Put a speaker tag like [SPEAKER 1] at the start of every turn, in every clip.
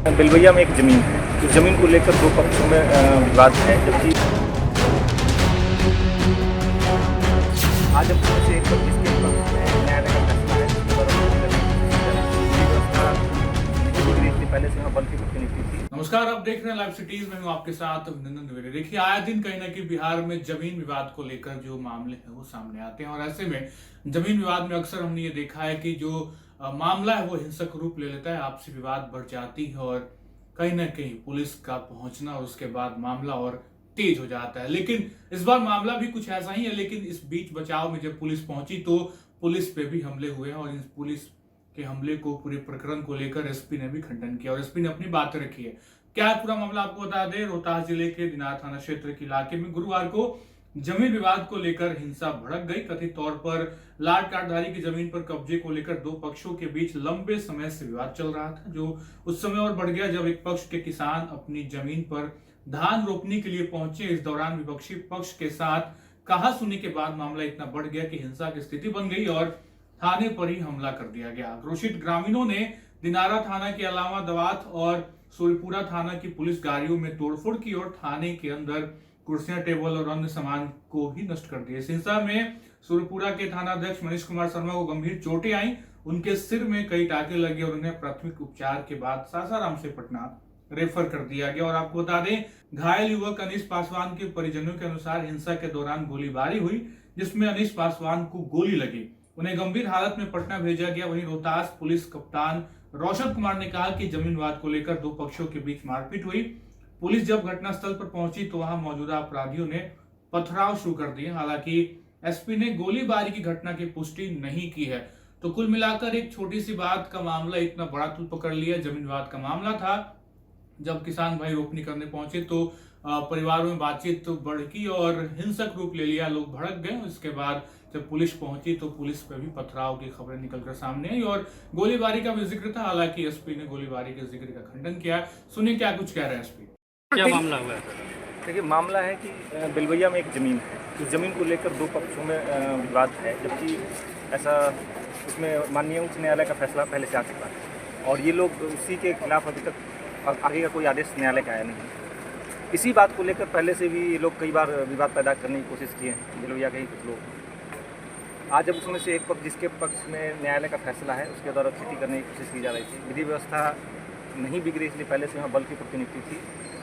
[SPEAKER 1] बिलवैया में एक ज़मीन है। उस ज़मीन को लेकर दो पक्षों में विवाद है, जबकि आज हम फिर से एक पक्ष जिसके पक्ष में न्यायालय का फैसला है, उसके द्वारा व्यवस्था नहीं बिगड़ी थी, पहले से वहाँ बल की प्रतिनिधि थी।
[SPEAKER 2] नमस्कार, आप देख रहे हैं लाइव सिटीज में, हूं आपके साथ अभिनंदन द्विवेदी। देखिए, आए दिन कहीं ना कहीं बिहार में जमीन विवाद को लेकर जो मामले हैं वो सामने आते हैं और ऐसे में जमीन विवाद में अक्सर हमने ये देखा है कि जो मामला है वो हिंसक रूप ले लेता है, आपसी विवाद बढ़ जाती है और कहीं ना कहीं पुलिस का पहुंचना और उसके बाद मामला और तेज हो जाता है। लेकिन इस बार मामला भी कुछ ऐसा ही है, लेकिन इस बीच बचाव में जब पुलिस पहुंची तो पुलिस पे भी हमले हुए हैं और इस पुलिस के हमले को, पूरे प्रकरण को लेकर एसपी ने भी खंडन किया और एसपी ने अपनी बात रखी है। क्या है पूरा मामला आपको बता दें। रोहतास जिले के दिनार थाना क्षेत्र के इलाके में गुरुवार को जमीन विवाद को लेकर हिंसा भड़क गई। कथित तौर पर लाट काटधारी की जमीन पर कब्जे को लेकर दो पक्षों के बीच लंबे समय से विवाद चल रहा था, जो उस समय और बढ़ गया जब एक पक्ष के किसान अपनी जमीन पर धान रोपने के लिए पहुंचे। इस दौरान विपक्षी पक्ष के साथ कहा सुनी के बाद मामला इतना बढ़ गया कि हिंसा की स्थिति बन गई और थाने पर ही हमला कर दिया गया। आक्रोशित ग्रामीणों ने दिनारा थाना के अलावा दवात और सूर्यपुरा थाना की पुलिस गाड़ियों में तोड़फोड़ की और थाने के अंदर कुर्सियां, टेबल और अन्य सामान को भी नष्ट कर दिया। इस हिंसा में सूर्यपुरा के थाना अध्यक्ष मनीष कुमार शर्मा को गंभीर चोटें आई। उनके सिर में कई टाके लगे और उन्हें प्राथमिक उपचार के बाद सासाराम से पटना रेफर कर दिया गया। और आपको बता दें, घायल युवक अनीश पासवान के परिजनों के अनुसार हिंसा के दौरान गोलीबारी हुई, जिसमें अनीश पासवान को गोली लगी। उन्हें गंभीर हालत में पटना भेजा गया। वहीं रोहतास पुलिस कप्तान रोशन कुमार ने कहा कि जमीन विवाद को लेकर दो पक्षों के बीच मारपीट हुई। पुलिस जब घटनास्थल पर पहुंची तो वहां मौजूदा अपराधियों ने पथराव शुरू कर दिए। हालांकि एसपी ने गोलीबारी की घटना की पुष्टि नहीं की है। तो कुल मिलाकर एक छोटी सी बात का मामला इतना बड़ा तूल पकड़ लिया। जमीन विवाद का मामला था। जब किसान भाई रोपनी करने पहुंचे तो परिवारों में बातचीत तो भड़की और हिंसक रूप ले लिया, लोग भड़क गए। उसके बाद जब पुलिस पहुंची तो पुलिस पे भी पथराव की खबरें निकलकर सामने आई और गोलीबारी का भी जिक्र था। हालांकि एसपी ने गोलीबारी के जिक्र का खंडन किया। सुनिए क्या कुछ कह रहे हैं एसपी।
[SPEAKER 3] क्या मामला हुआ है?
[SPEAKER 1] देखिए, मामला है कि बिलवैया में एक ज़मीन है। उस ज़मीन को लेकर दो पक्षों में विवाद है, जबकि ऐसा उसमें माननीय उच्च न्यायालय का फैसला पहले से आ चुका है और ये लोग उसी के खिलाफ अभी तक आगे का कोई आदेश न्यायालय का आया नहीं। इसी बात को लेकर पहले से भी ये लोग कई बार विवाद पैदा करने की कोशिश किए हैं, बिलवैया के ही कुछ लोग। आज जब उसमें से एक पक्ष जिसके पक्ष में न्यायालय का फैसला है, उसके द्वारा स्थिति करने की कोशिश की जा रही थी। विधि व्यवस्था नहीं बिगड़ी, इसलिए पहले से वहाँ बल की प्रतिनिधि थी।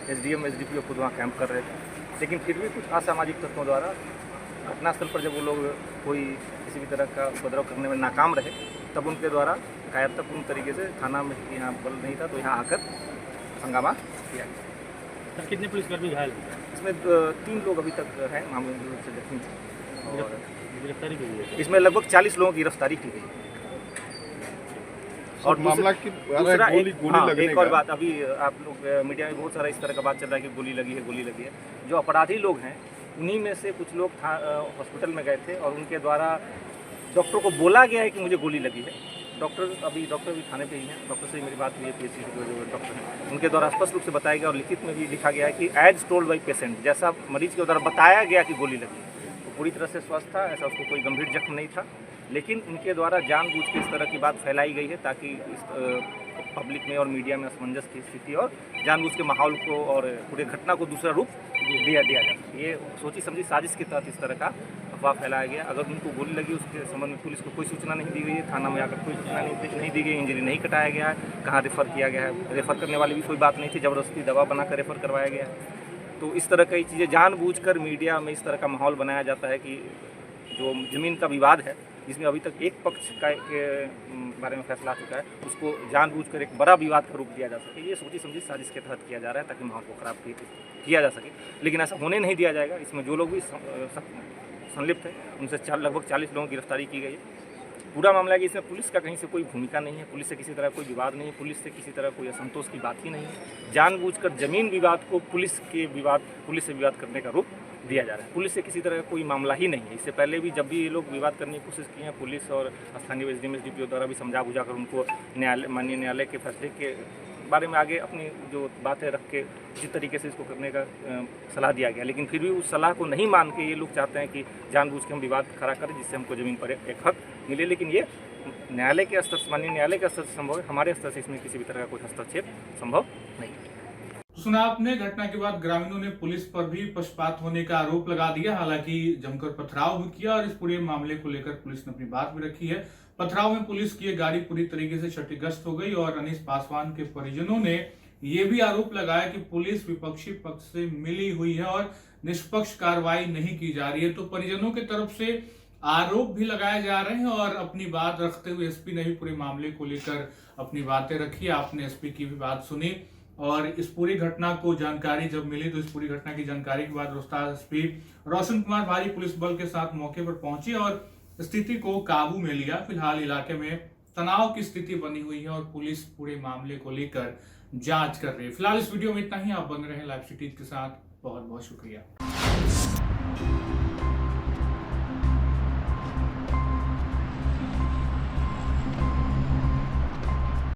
[SPEAKER 1] एसडीएम एसडीपीओ खुद वहाँ कैंप कर रहे थे, लेकिन फिर भी कुछ असामाजिक तत्वों द्वारा घटनास्थल पर जब वो लोग कोई किसी भी तरह का उपद्रव करने में नाकाम रहे, तब उनके द्वारा कायरतापूर्ण तरीके से थाना में यहाँ बल नहीं था तो यहाँ आकर हंगामा किया गया।
[SPEAKER 3] कितने पुलिसकर्मी घायल हुए?
[SPEAKER 1] इसमें 3 लोग अभी तक हैं मामूली रूप से जख्मी और
[SPEAKER 3] गिरफ्तारी की गई है।
[SPEAKER 1] इसमें लगभग 40 लोगों की गिरफ्तारी की गई। और
[SPEAKER 4] मामला की
[SPEAKER 1] दूसरा
[SPEAKER 4] गोली लगने
[SPEAKER 1] एक और
[SPEAKER 4] का।
[SPEAKER 1] बात, अभी आप लोग मीडिया में बहुत सारा इस तरह का बात चल रहा है कि गोली लगी है। जो अपराधी लोग हैं उन्हीं में से कुछ लोग हॉस्पिटल में गए थे और उनके द्वारा डॉक्टर को बोला गया है कि मुझे गोली लगी है। डॉक्टर भी थाने पे ही हैं। डॉक्टर से मेरी बात हुई है, पीएचसी के जो डॉक्टर हैं, उनके द्वारा स्पष्ट रूप से बताया गया और लिखित में भी लिखा गया है कि एज टोल्ड बाई पेशेंट, जैसा मरीज के द्वारा बताया गया कि गोली लगी है, तो पूरी तरह से स्वस्थ था, ऐसा उसको कोई गंभीर जख्म नहीं था। लेकिन उनके द्वारा जानबूझ के इस तरह की बात फैलाई गई है ताकि इस पब्लिक में और मीडिया में असमंजस की स्थिति और जानबूझ के माहौल को और पूरे घटना को दूसरा रूप दिया जा सके। ये सोची समझी साजिश के तहत इस तरह का अफवाह फैलाया गया। अगर उनको गोली लगी उसके संबंध में पुलिस को कोई सूचना नहीं दी गई है, थाना में आकर कोई सूचना नहीं दी गई, इंजरी नहीं कटाया गया है, कहाँ रेफ़र किया गया है, रेफ़र करने वाली भी कोई बात नहीं थी, ज़बरदस्ती दवा बनाकर रेफ़र करवाया गया है। तो इस तरह कई चीज़ें जानबूझकर मीडिया में इस तरह का माहौल बनाया जाता है कि जो ज़मीन का विवाद है, जिसमें अभी तक एक पक्ष के बारे में फैसला आ चुका है, उसको जानबूझकर एक बड़ा विवाद का रूप दिया जा सके। ये सोची समझी साजिश के तहत किया जा रहा है ताकि माहौल को खराब किया जा सके, लेकिन ऐसा होने नहीं दिया जाएगा। इसमें जो लोग भी संलिप्त हैं उनसे लगभग 40 लोगों की गिरफ्तारी की गई है। पूरा मामला है कि इसमें पुलिस का कहीं से कोई भूमिका नहीं है, पुलिस से किसी तरह कोई विवाद नहीं है, पुलिस से किसी तरह कोई असंतोष की बात ही नहीं है। जानबूझकर जमीन विवाद को पुलिस से विवाद करने का रूप दिया जा रहा है। पुलिस से किसी तरह का कोई मामला ही नहीं है। इससे पहले भी जब भी ये लोग विवाद करने की कोशिश की है, पुलिस और स्थानीय एसडीएम एसडीपीओ द्वारा भी समझा बुझा कर उनको माननीय न्यायालय के फैसले के बारे में आगे अपनी जो बातें रख के जिस तरीके से इसको करने का सलाह दिया गया, लेकिन फिर भी उस सलाह को नहीं मान के ये लोग चाहते हैं कि जानबूझ के हम विवाद खड़ा करें जिससे हमको ज़मीन पर एक हक मिले। लेकिन ये न्यायालय के स्तर से, माननीय न्यायालय के स्तर से संभव है, हमारे स्तर से इसमें किसी भी तरह का कोई हस्तक्षेप संभव नहीं।
[SPEAKER 2] सुना आपने, घटना के बाद ग्रामीणों ने पुलिस पर भी पक्षपात होने का आरोप लगा दिया। हालांकि जमकर पथराव भी किया और इस पूरे मामले को लेकर पुलिस ने अपनी बात भी रखी है। पथराव में पुलिस की गाड़ी पूरी तरीके से क्षतिग्रस्त हो गई और अनीस पासवान के परिजनों ने ये भी आरोप लगाया कि पुलिस विपक्षी पक्ष से मिली हुई है और निष्पक्ष कार्रवाई नहीं की जा रही है। तो परिजनों की तरफ से आरोप भी लगाए जा रहे हैं और अपनी बात रखते हुए एसपी ने भी पूरे मामले को लेकर अपनी बातें रखी। आपने एसपी की भी बात सुनी और इस पूरी घटना को जानकारी जब मिली तो इस पूरी घटना की जानकारी के बाद रोहतास एसपी रोशन कुमार भारी पुलिस बल के साथ मौके पर पहुंचे और स्थिति को काबू में लिया। फिलहाल इलाके में तनाव की स्थिति बनी हुई है और पुलिस पूरे मामले को लेकर जांच कर रही है। फिलहाल इस वीडियो में इतना ही। आप बन रहे हैं लाइव सिटीज के साथ। बहुत बहुत शुक्रिया।